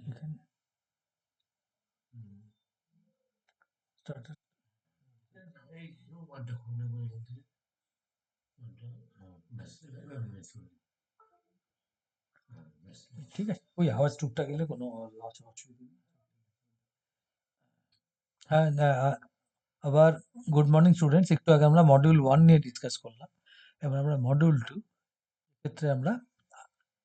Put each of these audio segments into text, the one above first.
এখানে started। এই ওয়ার্ডটা খুলে বলতে ব্যাস ব্যাস ঠিক আছে, ওই আওয়াজ টুকটাক গেলে কোনো অসুবিধা নেই। হ্যাঁ, আবার গুড মর্নিং স্টুডেন্টস। একটু আগে আমরা মডিউল 1 নিয়ে ডিসকাস করলাম। এবার আমরা মডিউল 2 ক্ষেত্রে আমরা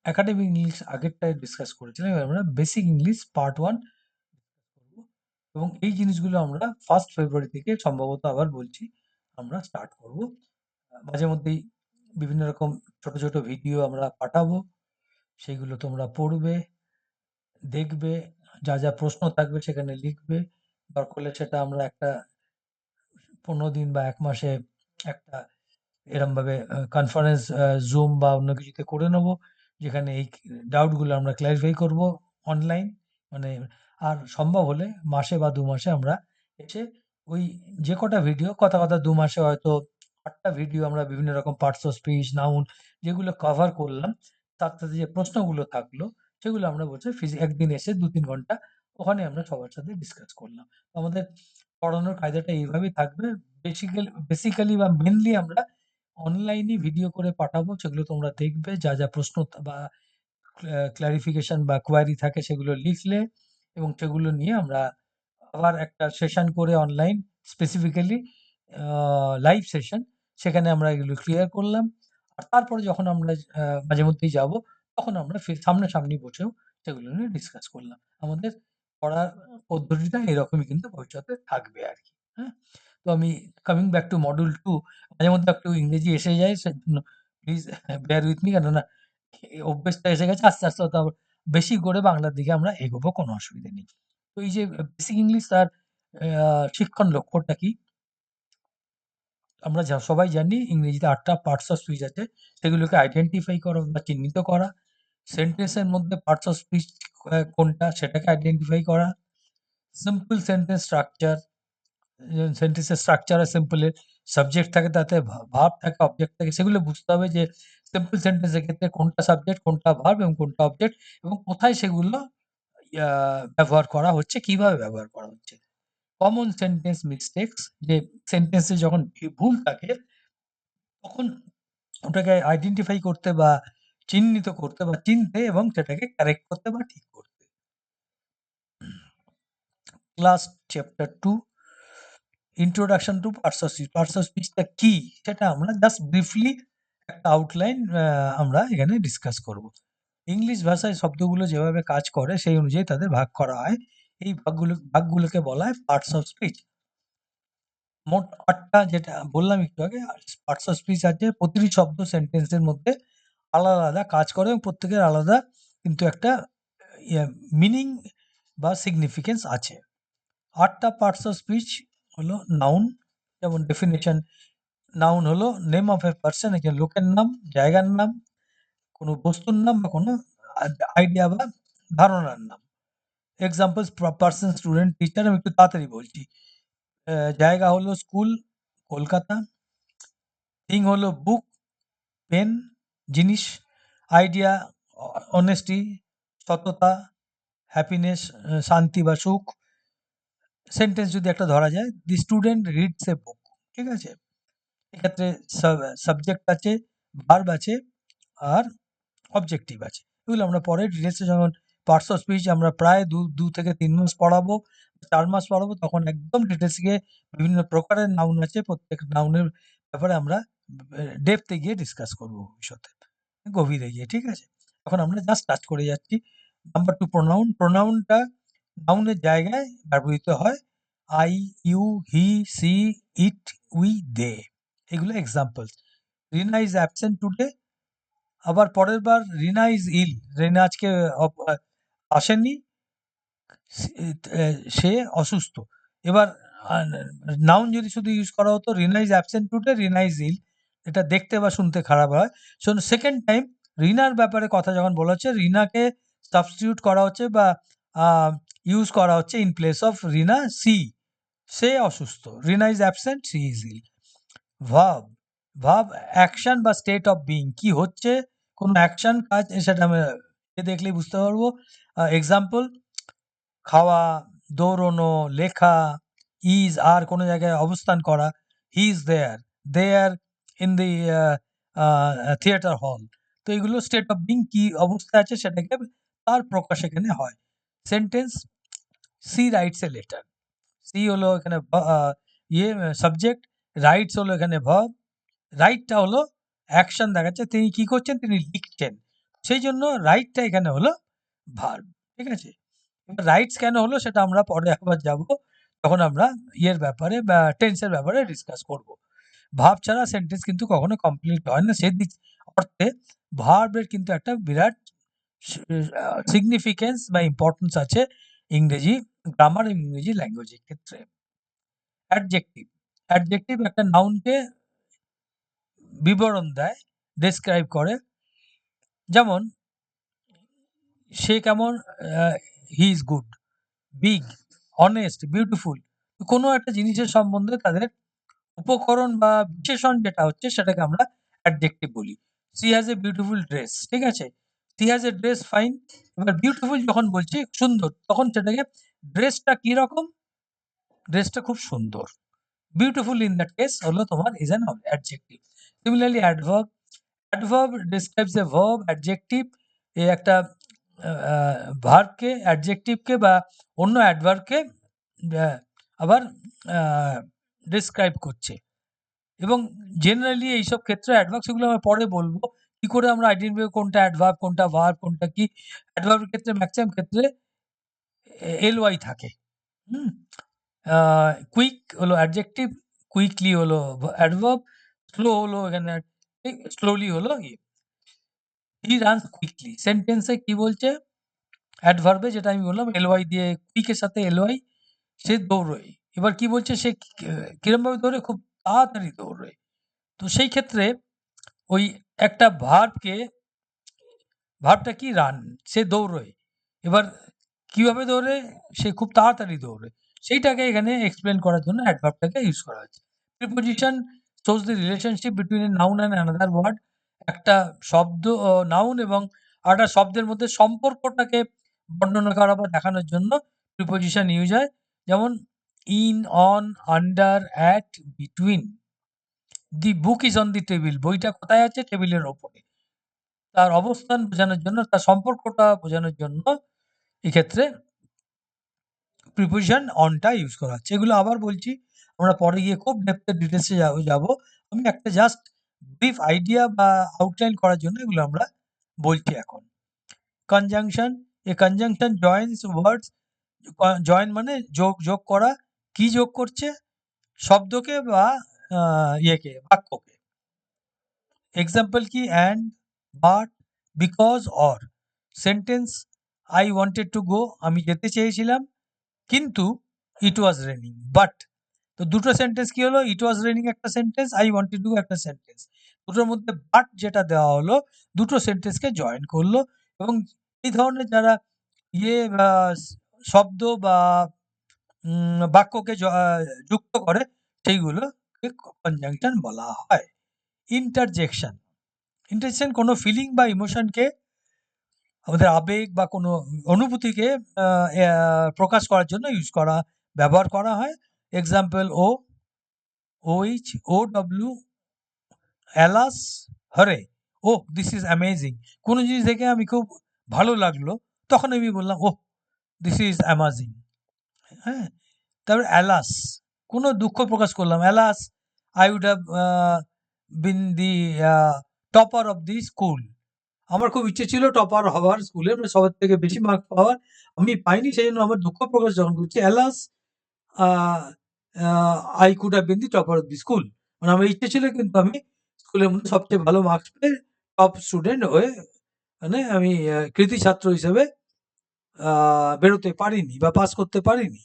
একাডেমিক ইংলিশ আগেরটায় ডিসকাস করেছিলাম। এবার আমরা বেসিক ইংলিশ পার্ট 1 করব এবং এই জিনিসগুলো আমরা 1 ফেব্রুয়ারি থেকে সম্ভবত আবার বলছি আমরা স্টার্ট করব। মাঝে মধ্যেই বিভিন্ন রকম ছোট, ছোট ভিডিও আমরা পাঠাবো। সেগুলো তোমরা পড়বে, দেখবে, যা, যা প্রশ্ন থাকবে সেখানে লিখবে। দরকার হলে সেটা আমরা একটা 15 দিন বা 1 মাসে একটা এরমভাবে কনফারেন্স Zoom বা অন্য কিছুতে করে নেব। যেখানে এই ডাউটগুলো আমরা ক্লারিফাই করব অনলাইন। মানে আর সম্ভব হলে মাসে বা 2 মাসে আমরা এসে ওই যে কটা ভিডিও কথা, 2 মাসে হয়তো 8 টা ভিডিও আমরা বিভিন্ন রকম পার্টস অফ স্পিচ, নাউন যেগুলো কভার করলাম, তার সাথে যে প্রশ্নগুলো থাকলো সেগুলো আমরা বলছি একদিন এসে 2-3 ঘন্টা ওখানে আমরা সবার সাথে ডিসকাস করলাম। আমাদের পড়ানোর কায়দাটা এইভাবেই থাকবে। বেসিক্যালি বা মেইনলি আমরা অনলাইনে ভিডিও করে পাঠাবো। সেগুলো তোমরা দেখবে। যা, যা প্রশ্ন বা ক্লারিফিকেশন বা কোয়েরি থাকে সেগুলো লিখলে এবং সেগুলো নিয়ে আমরা আবার একটা সেশন করে অনলাইন স্পেসিফিক্যালি লাইভ সেশন, সেখানে আমরা এগুলো ক্লিয়ার করলাম। আর তারপরে যখন আমরা মাঝে মধ্যেই যাব, তখন আমরা সামনাসামনি বসেও সেগুলো নিয়ে ডিসকাস করলাম। আমাদের পড়ার পদ্ধতিটা এরকমই কিন্তু ভবিষ্যতে থাকবে আরকি। হ্যাঁ? তো আমি কামিং ব্যাক টু মডিউল 2, মাঝে মধ্যে একটু ইংরেজি এসে যায়, সেজন্য প্লিজ বেয়ার উইথ মি। কেননা এই অভ্যেসটা এসে গেছে। আস্তে, আস্তে হয়তো আবার বেশি করে বাংলার দিকে আমরা এগোবো, কোনো অসুবিধা নেই। তো এই যে বেসিক ইংলিশ তার শিক্ষণ লক্ষ্যটা কি? আমরা সবাই জানি ইংরেজিতে 8 টা পার্টস অফ স্পিচ আছে। সেগুলোকে আইডেন্টিফাই করা বা চিহ্নিত করা। সেন্টেন্সের মধ্যে পার্টস অফ স্পিচ কোনটা সেটাকে আইডেন্টিফাই করা। সিম্পল সেন্টেন্স স্ট্রাকচার, সেন্টেন্সের স্ট্রাকচার সিম্পলের সাবজেক্ট থাকে, তাতে ভার্ব থাকে, অবজেক্ট থাকে। সেগুলো বুঝতে হবে যে সিম্পল সেন্টেন্সের ক্ষেত্রে কোনটা সাবজেক্ট, কোনটা ভার্ব এবং কোনটা অবজেক্ট এবং কোথায় সেগুলো ব্যবহার করা হচ্ছে, কিভাবে ব্যবহার করা হচ্ছে। কমন সেন্টেন্স মিস্টেকস, যে সেন্টেন্সে যখন ভুল থাকে তখন ওটাকে আইডেন্টিফাই করতে বা চিহ্নিত করতে বা চিনতে এবং সেটাকে কারেক্ট করতে বা ঠিক করতে। Class chapter 2 introduction to parts of speech. Parts of স্পিচটা কি সেটা আমরা জাস্ট ব্রিফলি একটা আউটলাইন আমরা এখানে ডিসকাস করব। ইংলিশ ভাষায় শব্দগুলো যেভাবে কাজ করে সেই অনুযায়ী তাদের ভাগ করা হয়। এই ভাগগুলোকে বলা হয় পার্টস অফ স্পিচ। মোট ৮ টা, যেটা বললাম একটু আগে, পার্টস অফ স্পিচ আছে। প্রতিটি শব্দ সেন্টেন্সের মধ্যে আলাদা, আলাদা কাজ করে এবং প্রত্যেকের আলাদা কিন্তু একটা মিনিং বা সিগনিফিকেন্স আছে। 8 টা পার্টস অফ স্পিচ হলো নাউন, যেমন ডেফিনিশন। নাউন হলো নেম অফ এ পারসন, একজন লোকের নাম, জায়গার নাম, কোনো বস্তুর নাম বা কোনো আইডিয়া বা ধারণার নাম। Examples person, student, teacher. আমি একটু তাড়াতাড়ি বলছি। জায়গা হলো স্কুল, কলকাতা। থিং হলো বুক, পেন, জিনিস। আইডিয়া, অনেস্টি, সততা, হ্যাপিনেস, শান্তি বা সুখ। সেন্টেন্স যদি একটা ধরা যায়, দি স্টুডেন্ট রিডস এ বুক। ঠিক আছে? এক্ষেত্রে সাবজেক্ট আছে, ভার্ব আছে আর অবজেক্টিভ আছে। এগুলো আমরা পরে ডিটেলসে যখন পার্টস অফ স্পিচ আমরা প্রায় 2 থেকে 3 মাস পড়াবো, 4 মাস পড়াবো, তখন একদম ডিটেলস গিয়ে বিভিন্ন প্রকারের নাউন আছে। প্রত্যেক নাউনের ব্যাপারে আমরা ডেপথে গিয়ে ডিসকাস করব ভবিষ্যতে, গভীরে গিয়ে। ঠিক আছে? এখন আমরা জাস্ট টাচ করে যাচ্ছি। Number 2, pronoun. প্রোনাউনটা নাউনের জায়গায় ব্যবহৃত হয়। I, you, he, she, it, we, they. এগুলো examples. Rina is absent today. আবার পরের বার রিনা ইজ ইল। রিনা আজকে আসেনি, সে অসুস্থ। এবার নাউন যদি শুধু ইউজ করা হতো Rina is absent today, Rina is ill, এটা দেখতে বা শুনতে খারাপ হয়। সেকেন্ড টাইম রিনার ব্যাপারে কথা যখন বলা হচ্ছে, রিনাকে সাবস্টিটিউট করা হচ্ছে বা ইউজ করা হচ্ছে ইন প্লেস অফ রিনা, সে অসুস্থ। Rina is absent, she is ill. Verb, verb action বা স্টেট অফ বিইং কি হচ্ছে, কোন অ্যাকশন কাজ সেটা আমরা দেখলেই বুঝতে পারবো। এক্সাম্পল খাওয়া, দৌড়নো, লেখা, ইজ আর কোনো জায়গায় অবস্থান করা, he is there, there in the theatre hall. তো এগুলো স্টেট অফ বিইং কি অবস্থায় আছে সেটাকে তার প্রকাশ এখানে হয়। Sentence she writes a letter, she হলো এখানে সাবজেক্ট, রাইটস হলো এখানে ভার্ব, রাইটটা হলো অ্যাকশন দেখাচ্ছে, তিনি কি করছেন, তিনি লিখছেন, সেই জন্য রাইটটা এখানে হলো ভার্ব। ঠিক আছে, এবার রাইটস কেন হলো সেটা আমরা পরে আবার যাব, তখন আমরা ইয়ের ব্যাপারে বা টেন্সের ব্যাপারে ডিসকাস করব। ভার্ব ছাড়া সেন্টেন্স কিন্তু কখনো কমপ্লিট হয় না, সেই দিক অর্থে ভার্বের কিন্তু একটা বিরাট সিগনিফিকেন্স বা ইম্পর্টেন্স আছে ইংরেজি গ্রামার, ইংরেজি ল্যাঙ্গুয়েজের ক্ষেত্রে। অ্যাডজেক্টিভ, অ্যাডজেক্টিভ একটা নাউনকে বিবরণ দেয়, ডেসক্রাইব করে। যেমন সে কেমন, he is good, big, honest, beautiful. কোনো একটা জিনিসের সম্বন্ধে তাদের উপকরণ বা বিশেষণ যেটা হচ্ছে সেটাকে আমরা অ্যাডজেক্টিভ বলি। She has a beautiful dress, ঠিক আছে, she has a dress fine. এবার বিউটিফুল যখন বলছি সুন্দর, তখন সেটাকে ড্রেসটা কি রকম, ড্রেসটা খুব সুন্দর। বিউটিফুল ইন দ্যাট কেস হলো তোমার is an adjective. Similarly adverb, adverb describes a verb, adjective এই একটা ভার্বকে, অ্যাডজেক্টিভকে বা অন্য অ্যাডভার্বকে আবার ডিসক্রাইব করছে। এবং জেনারেলি এইসব ক্ষেত্রে অ্যাডভার্ব, সেগুলো আমরা পরে বলবো কি করে আমরা আইডেন্টিফাই কোনটা অ্যাডভার্ব, কোনটা ভার্ব, কোনটা কি। অ্যাডভার্বের ক্ষেত্রে ম্যাক্সিমাম ক্ষেত্রে এলওয়াই থাকে। হুম, কুইক হলো অ্যাডজেক্টিভ, কুইকলি হলো অ্যাডভার্ব, স্লো হলো এখানে, স্লোলি হলো হি রানস কুইকলি। সেন্টেন্সে কি বলছে, অ্যাডভার্বে যেটা আমি বললাম এলওয়াই দিয়ে, কুইকের সাথে এলওয়াই, সে দৌড়োয়। এবার কি বলছে, সে কিরমভাবে দৌড়ে, খুব তাড়াতাড়ি দৌড়োয়। তো সেই ক্ষেত্রে ওই একটা ভার্বটা কি, রান, সে দৌড়োয়। এবার কিভাবে দৌড়ে, সে খুব তাড়াতাড়ি দৌড়ে, সেইটাকে এখানে এক্সপ্লেন করার জন্য অ্যাডভার্বটাকে ইউজ করা হয়েছে। Preposition shows the relationship between a noun and another word. একটা শব্দ, নাউন এবং আরেকটা শব্দের মধ্যে সম্পর্কটাকে বর্ণনা করা বা দেখানোর জন্য প্রিপোজিশন ইউজ হয়। যেমন in, on, under, at, between. The book is on the table, বইটা কোথায় আছে, টেবিলের ওপরে। তার অবস্থান বোঝানোর জন্য, তার সম্পর্কটা বোঝানোর জন্য এক্ষেত্রে প্রিপোজিশন অনটা ইউজ করা হচ্ছে। এগুলো আবার বলছি, আমরা পরে গিয়ে খুব ডেপথে ডিটেলসে যাব। আমি একটা জাস্ট ব্রিফ আইডিয়া বা আউটলাইন করার জন্য এগুলো আমরা বলছি এখন। Conjunction, a conjunction joins words, join মানে যোগ করা। কি যোগ করছে, শব্দকে বা ইয়েকে, বাক্যকে। এক্সাম্পল কি, and, but, because, or. Sentence I wanted to go, আমি যেতে চেয়েছিলাম, কিন্তু ইট ওয়াজ রেনিং, বাট। তো দুটো সেন্টেন্স কি হলো, ইট ওয়াজ রেনিং একটা সেন্টেন্স, আই ওয়ান্টেড টু একটা সেন্টেন্স। দুটোর মধ্যে বাট যেটা দেওয়া হলো, দুটো সেন্টেন্সকে জয়েন করলো। এবং এই ধরনের যারা ইয়ে শব্দ বা বাক্যকে যুক্ত করে, সেইগুলোকে কনজাংশন বলা হয়। ইন্টারজেকশন, ইন্টারজেকশন কোনো ফিলিং বা ইমোশনকে, আমাদের আবেগ বা কোনো অনুভূতিকে প্রকাশ করার জন্য ব্যবহার করা হয়। Example OH, OW, alas, Hare, oh this is amazing. কোনো জিনিস দেখে আমি খুব ভালো লাগলো, তখন আমি বললাম ওহ দিস ইজ অ্যামাজিং। হ্যাঁ, তারপরে অ্যালাস, কোনো দুঃখ প্রকাশ করলাম, alas I would have been the topper of the school. আমার খুব ইচ্ছে ছিল টপার হওয়ার, স্কুলের মানে সবার থেকে বেশি মার্ক পাওয়ার, আমি পাইনি, সেই জন্য আমার দুঃখ প্রকাশ যখন করছি, alas I could have been the topper of the school. মানে আমার ইচ্ছে ছিল, কিন্তু আমি স্কুলের মধ্যে সবচেয়ে ভালো মার্কস পেয়ে টপ স্টুডেন্ট হয়ে, মানে আমি কৃতি ছাত্র হিসেবে বেরোতে পারিনি বা পাস করতে পারিনি।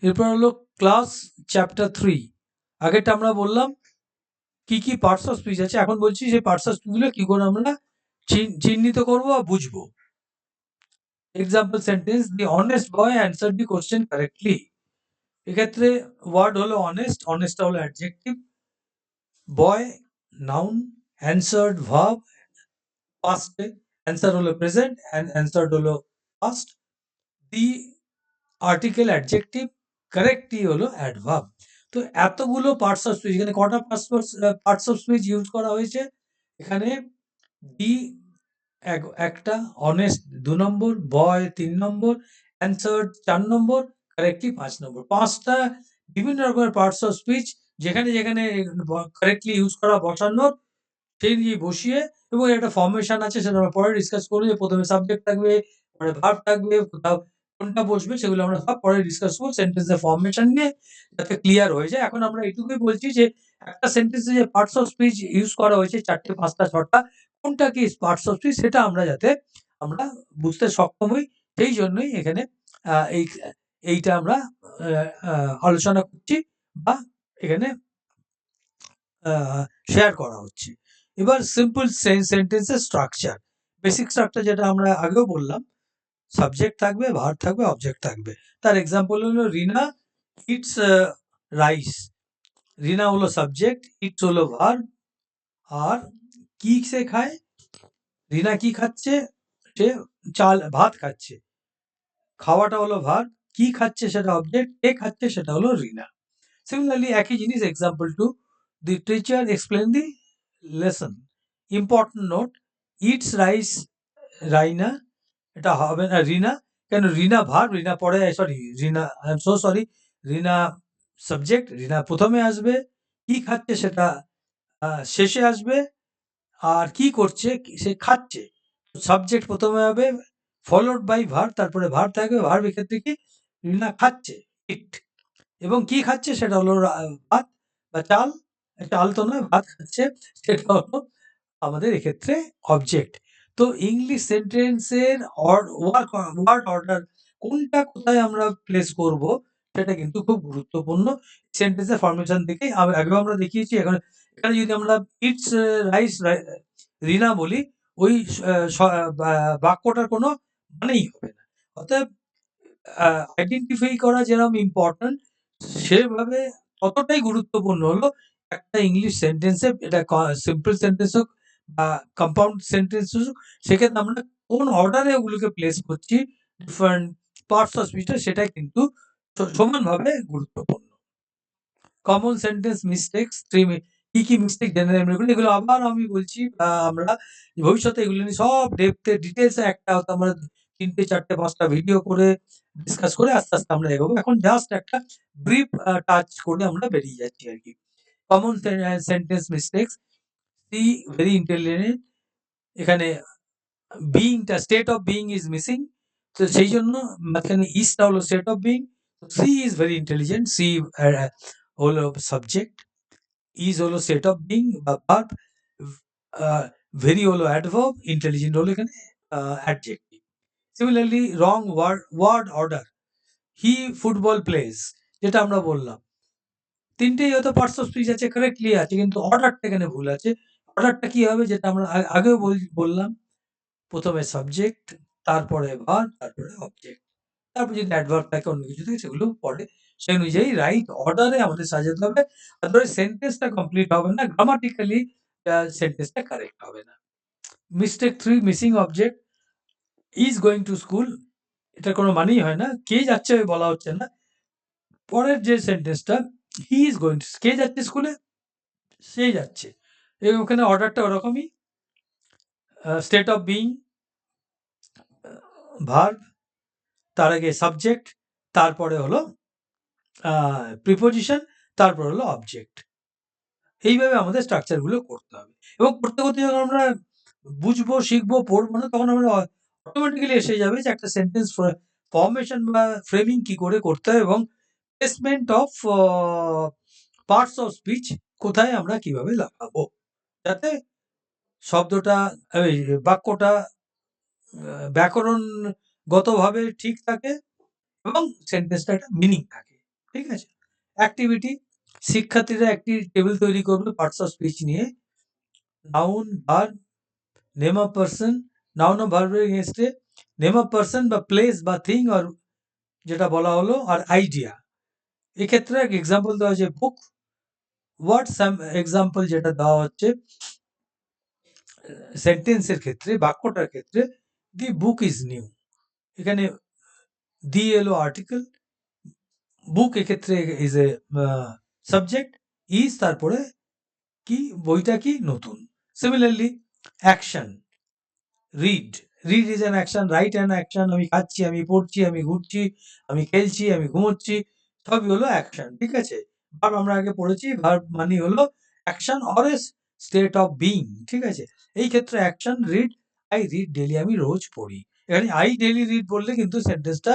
এরপর হলো ক্লাস চ্যাপ্টার 3। আগেরটা আমরা বললাম কি কি পার্টস অফ স্পিচ আছে, এখন বলছি সেই পার্টস অফ স্পিচগুলো কি করে আমরা চিহ্নিত করবো বা বুঝবো। Example sentence, the honest boy answer the question correctly. এক্ষেত্রে ওয়ার্ড হলো অনেস্ট, অনেস্টটা হলো অ্যাডজেক্টিভ, বয় নাউন, অ্যান্সার্ড ভার্ব পাস্টে, অ্যান্সার হলো প্রেজেন্ট, অ্যান্সার্ড হলো past, the article adjective, correctly হলো অ্যাডভার্ব। তো এতগুলো পার্টস অফ স্পিচ, এখানে কটা পার্টস অফ স্পিচ ইউজ করা হয়েছে? এখানে দি একটা, অনেস্ট ২ নম্বর, বয় ৩ নম্বর, অ্যানসার্ড ৪ নম্বর, কারেক্টলি ৫ নম্বর। ৫ টা বিভিন্ন রকমের পার্টস অফ স্পিচ যেখানে কারেক্টলি ইউজ করা বসানোর সেই নিয়ে বসিয়ে, এবং একটা ফর্মেশন আছে সেটা আমরা পরে ডিসকাস করব, যে প্রথমে সাবজেক্ট থাকবে, পরে ভার্ব থাকবে, কোথাও কোনটা বসবে সেগুলো আমরা সব পরে ডিসকাস করব সেন্টেন্সের ফর্মেশন নিয়ে, যাতে ক্লিয়ার হয়ে যায়। এখন আমরা এইটুকুই বলছি যে একটা সেন্টেন্সে যে পার্টস অফ স্পিচ ইউজ করা হয়েছে ৪ টে, ৫ টা, ৬ টা, কোনটা কি পার্টস অফ স্পিচ সেটা আমরা বুঝতে সক্ষম হই। সেই জন্যই এখানে আ এই এইটা আমরা আ আ আলোচনা করছি বা এখানে আ শেয়ার করা হচ্ছে। এবার সিম্পল সেন্টেন্সের স্ট্রাকচার, বেসিক স্ট্রাকচার যেটা আমরা আগেও বললাম, সাবজেক্ট থাকবে, ভার্ব থাকবে, অবজেক্ট থাকবে। তার এক্সাম্পল হলো রিনা ইটস রাইস। রিনা হলো সাবজেক্ট, ইটস হলো ভার্ব, আর কি সে খায়? রিনা কি খাচ্ছে? সে ভাত খাচ্ছে। খাওয়াটা হলো ভার্ব, কি খাচ্ছে সেটা অবজেক্ট, কে খাচ্ছে সেটা হলো রিনা। সিমিলারলি একই জিনিস example 2, the teacher explain the lesson. Important note, eats rice Raina, এটা হবে না রিনা। কেন? রিনা ভার্ব, রিনা পরে, sorry Rina, I am so sorry, Rina subject, Rina প্রথমে আসবে, কি খাচ্ছে সেটা শেষে আসবে, আর কি করছে? সে খাচ্ছে। সাবজেক্ট প্রথমে হবে, ফলোড বাই ভার্ব, তারপরে ভার্ব থাকবে। ভার্ব এক্ষেত্রে কি? রিনা খাচ্ছে, ইট। এবং কি খাচ্ছে সেটা হলো ভাত বা চাল। চাল তো নয়, ভাত খাচ্ছে, সেটা হলো আমাদের এক্ষেত্রে অবজেক্ট। তো ইংলিশ সেন্টেন্সের ওয়ার্ড অর্ডার কোনটা কোথায় আমরা প্লেস করব সেটা কিন্তু খুব গুরুত্বপূর্ণ। সেন্টেন্সের ফরমেশন দেখেই আগেও আমরা দেখিয়েছি। এখানে যদি আমরা ইটস রাইস রিনা বলি, ওই বাক্যটার কোনো মানেই হবে না। অতএব আইডেন্টিফাই করা যেরকম ইম্পর্টেন্ট, সেভাবে ততটাই গুরুত্বপূর্ণ হলো একটা ইংলিশ সেন্টেন্সে, এটা সিম্পল সেন্টেন্স হোক বা কম্পাউন্ড সেন্টেন্স হোক, সেক্ষেত্রে আমরা কোন অর্ডারে ওগুলোকে প্লেস করছি, ডিফারেন্ট পার্টস অফ স্পিচটা, সেটাই কিন্তু সমানভাবে গুরুত্বপূর্ণ। কমন সেন্টেন্স মিস্টেকস, কি মিস্টেক জেনারেল এগুলো আবার আমি বলছি, আমরা ভবিষ্যতে এগুলো নিয়ে সব ডিটেলসে একটা হয়তো আমরা ৩ টে, ৪ টে, ৫ টা ভিডিও করে ডিসকাস করে আস্তে, আস্তে আমরা এগোবো। এখন জাস্ট একটা ব্রিফ টাচ করে আমরা বেরিয়ে যাচ্ছি আরকি। Common sentence mistakes, she very intelligent, এখানে বিইংটা, state of being is missing. তো সেই জন্য মাঝখানে ইজটা হলো state of being. She is very intelligent, she হলো সাবজেক্ট, ইজ হলো স্টেট অফ বিইং বা ভার্ব, ভেরি হলো অ্যাডভার্ব, ইন্টেলিজেন্ট হলো এখানে adjective. Similarly wrong word order, he football plays, যেটা আমরা বললাম। ৩ টেই হয়তো পার্টস অফ স্পিচ আছে, কারেক্টলি আছে, কিন্তু অর্ডারটা এখানে ভুল আছে। অর্ডারটা কি হবে? যেটা আমরা আগেও বললাম, প্রথমে সাবজেক্ট, তারপরে ভার্ব, তারপরে অবজেক্ট। তারপর যদি অ্যাডভার্ব থাকে, অন্য কিছু থাকে, সেগুলো পরে সেই অনুযায়ী রাইট অর্ডারে আমাদের সাজাতে হবে। আদারওয়াইজ সেন্টেন্সটা কমপ্লিট হবে না, গ্রামাটিক্যালি সেন্টেন্সটা কারেক্ট হবে না। Mistake 3, missing object, is going to school, এটার কোনো মানেই হয় না, কে যাচ্ছে বলা হচ্ছে না। পরের যে সেন্টেন্সটা, হি ইজ গোয়িং টু, কে যাচ্ছে স্কুলে? সে যাচ্ছে। ওখানে অর্ডারটা ওরকমই, স্টেট অফ বিইং, ভার্ব, তার আগে সাবজেক্ট, তারপরে হলো প্রিপোজিশন, তারপর হলো অবজেক্ট। এইভাবে আমাদের স্ট্রাকচার গুলো করতে হবে, এবং করতে, করতে যখন আমরা বুঝবো, শিখবো, পড়বো না, তখন আমরা অটোমেটিক্যালি এসে যাবে যে একটা সেন্টেন্স ফর্মেশন বা ফ্রেমিং কি করে করতে হয়, এবং placement of parts of speech কোথায় আমরা কিভাবে লাগাবো, যাতে শব্দটা, এই বাক্যটা ব্যাকরণগতভাবে ঠিক থাকে এবং সেন্টেন্সটা একটা মিনিং থাকে। ঠিক আছে? অ্যাক্টিভিটি, শিক্ষার্থীরা একটি টেবিল তৈরি করবে পার্টস অফ স্পিচ নিয়ে। Noun, verb, name of person, noun ও ভার্বের এগেইনস্টে নেম অফ পারসন বা প্লেস বা থিং আর যেটা বলা হলো আর আইডিয়া। এক্ষেত্রে এক এক্সাম্পল দেওয়া হয়েছে বুক। হোয়াট সাম এক্সাম্পল যেটা দেওয়া হচ্ছে সেন্টেন্সের ক্ষেত্রে, বাক্যটার ক্ষেত্রে, দি বুক ইজ নিউ। এখানে দি এলো আর্টিকেল, বুক এক্ষেত্রে ইজ এ সাবজেক্ট, ইজ তারপরে কি, বইটা কি নতুন। Similarly action, read, read is an action, write an action. আমি খাচ্ছি, আমি পড়ছি, আমি ঘুরছি, আমি খেলছি, আমি ঘুমোচ্ছি, সবই হলো অ্যাকশন। ঠিক আছে? ভার্ব আমরা আগে পড়েছি, ভার্ব মানে হলো action or a state of being. ঠিক আছে? এই ক্ষেত্রে action, read, I read daily, আমি রোজ পড়ি। এখানে আই ডেইলি রিড বললে কিন্তু সেন্টেন্সটা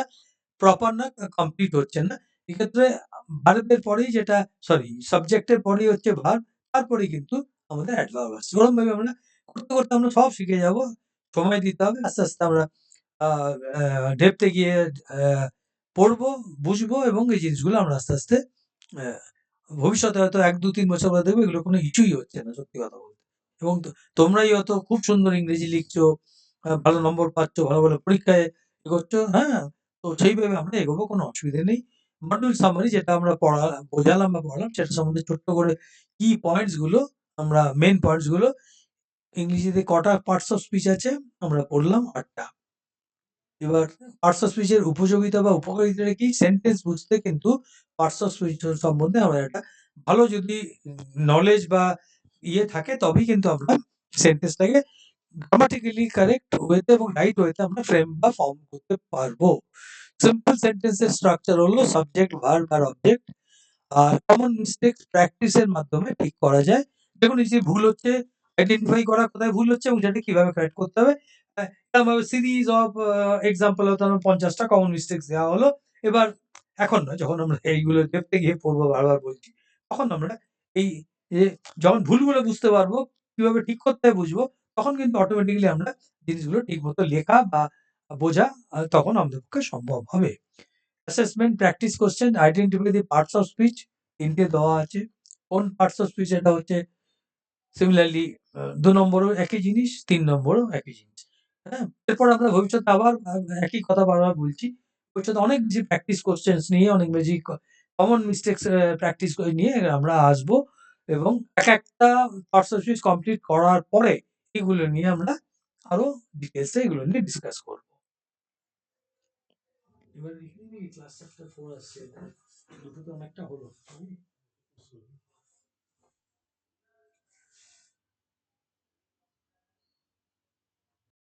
প্রপার না, কমপ্লিট হচ্ছে না। এক্ষেত্রে ভার্বের পরেই যেটা, সরি, সাবজেক্টের পরেই হচ্ছে ভার্ব, তারপরেই কিন্তু আমাদের অ্যাডভার্ব আসছে। ওরকমভাবে আমরা করতে, করতে আমরা সব শিখে যাব। সময় দিতে হবে। আস্তে, আস্তে আমরা আ আ ডেপথ এ গিয়ে আ পড়বো, বুঝবো এবং এই জিনিসগুলো আমরা আস্তে, আস্তে আ ভবিষ্যতে হয়তো ১, ২, ৩ বছর পরে দেখবে এগুলো কোনো ইস্যুই হচ্ছে না, সত্যি কথা বলতে। এবং তোমরাই হয়তো খুব সুন্দর ইংরেজি লিখছো, ভালো নম্বর পাচ্ছ, ভালো, ভালো পরীক্ষায় এগোচ্ছ, হ্যাঁ? তো সেইভাবে আমরা এগোবো, কোনো অসুবিধে নেই। মডিউল সামারি যেটা আমরা বোঝালাম বা পড়ালাম সেটা সম্বন্ধে ছোট্ট করে কি পয়েন্টস গুলো, আমরা মেইন পয়েন্টস গুলো, ইংরেজিতে কটা পার্টস অফ স্পিচ আছে আমরা পড়লাম ৮ টা। এবার পার্টস অফ স্পিচ এর উপযোগিতা বা উপকারিতাটা কি? সেন্টেন্স বুঝতে কিন্তু পার্টস অফ স্পিচ সম্বন্ধে আমার একটা ভালো যদি নলেজ বা ইয়ে থাকে তবেই কিন্তু আমরা সেন্টেন্সটাকে গ্রামাটিক্যালি কারেক্ট ওয়েতে এবং রাইট ওয়েতে আমরা ফ্রেম বা ফর্ম করতে পারবো। সিম্পল সেন্টেন্সের স্ট্রাকচার হলো সাবজেক্ট, ভার্ব আর অবজেক্ট। আর কমন মিস্টেকস প্র্যাকটিসের মাধ্যমে ঠিক করা যায়। দেখুন এই যে ভুল হচ্ছে, আইডেন্টিফাই করা কোথায় ভুল হচ্ছে এবং সেটা কিভাবে কারেক্ট করতে হবে। এরকমভাবে সিরিজ অফ এক্সাম্পল হয়তো আমার ৫০ টা কমন মিস্টেকস দেওয়া হলো। এবার এখন নয়, যখন আমরা এইগুলো ডেপথ এ গিয়ে পড়বো, বারবার বলছি, তখন আমরা এই যে যখন ভুলগুলো বুঝতে পারবো, কিভাবে ঠিক করতে হয় বুঝবো, তখন কিন্তু অটোমেটিক্যালি আমরা জিনিসগুলো ঠিকমতো লেখা বা বোঝা তখন আমাদের পক্ষে সম্ভব হবে। Assessment practice question, identify the parts of speech, ৩ টে দেওয়া আছে। কোন পার্টস অফ স্পিচ এটা হচ্ছে সিমিলারলি ২ নম্বরেও একই জিনিস, ৩ নম্বরেও একই জিনিস। হ্যাঁ? এরপর আমরা ভবিষ্যতে আবার একই কথা বারবার বলছি। ভবিষ্যতে অনেক বেশি প্র্যাকটিস কোয়েশ্চেনস নিয়ে, অনেক বেশি কমন মিস্টেকস প্র্যাকটিস করে নিয়ে আমরা আসবো এবং একেকটা পার্টস অফ স্পিচ কমপ্লিট করার পরে এগুলো নিয়ে আমরা আরো ডিটেইলস এ এগুলো নিয়ে ডিসকাস করব। এবার এখানে ক্লাস চ্যাপ্টার 4 আসছে। দুটো তো অনেকটা হলো।